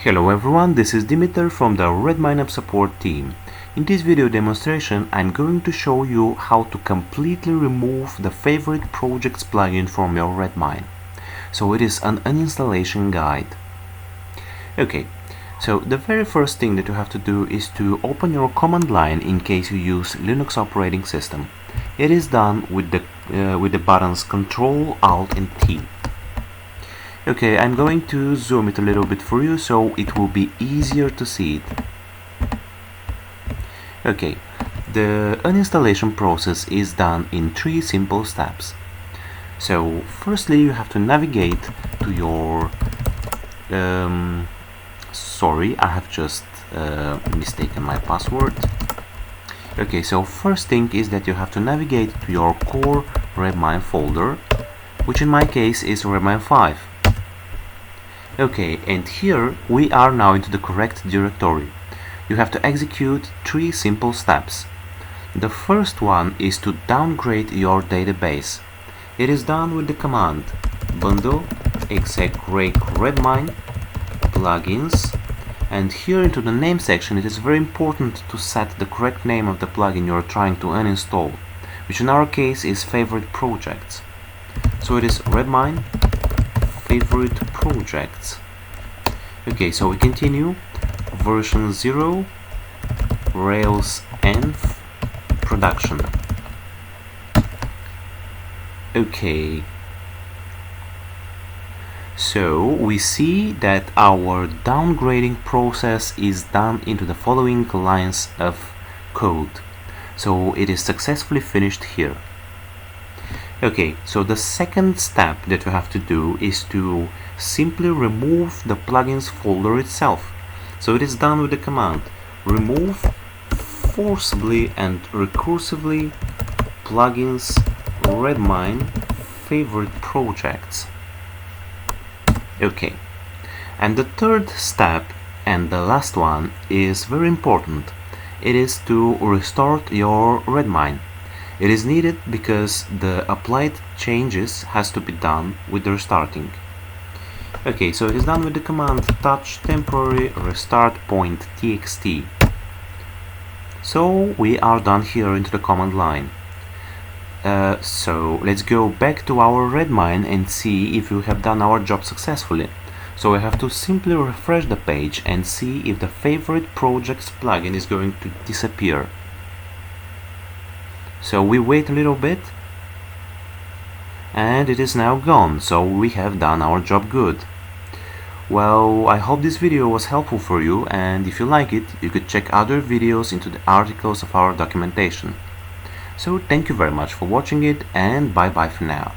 Hello everyone, this is Dimitar from the RedmineUP support team. In this video demonstration, I'm going to show you how to completely remove the Favorite Projects plugin from your Redmine. So it is an uninstallation guide. Okay, so the very first thing that you have to do is to open your command line in case you use Linux operating system. It is done with the buttons Ctrl, Alt and T. Okay, I'm going to zoom it a little bit for you so it will be easier to see it. Okay, the uninstallation process is done in 3 simple steps. So firstly you have to navigate to your sorry, I have just mistaken my password. Okay, so first thing is that you have to navigate to your core Redmine folder, which in my case is Redmine 5. Okay, and here we are now into the correct directory. You have to execute 3 simple steps. The first one is to downgrade your database. It is done with the command bundle exec rake redmine plugins, and here into the name section it is very important to set the correct name of the plugin you are trying to uninstall, which in our case is Favorite Projects. So it is Redmine Favorite Projects. Okay, so we continue. Version 0 Rails Env production. Okay, so we see that our downgrading process is done into the following lines of code. So it is successfully finished here. Okay, so the second step that you have to do is to simply remove the plugins folder itself. So it is done with the command remove forcibly and recursively plugins Redmine Favorite Projects. Okay, and the third step and the last one is very important. It is to restore your Redmine. It is needed because the applied changes has to be done with the restarting. Okay, so it is done with the command touch temporary restart point txt. So we are done here into the command line. So let's go back to our Redmine and see if we have done our job successfully. So we have to simply refresh the page and see if the Favorite Projects plugin is going to disappear. So we wait a little bit and it is now gone, so we have done our job good. Well, I hope this video was helpful for you, and if you like it, you could check other videos into the articles of our documentation. So thank you very much for watching it, and bye bye for now.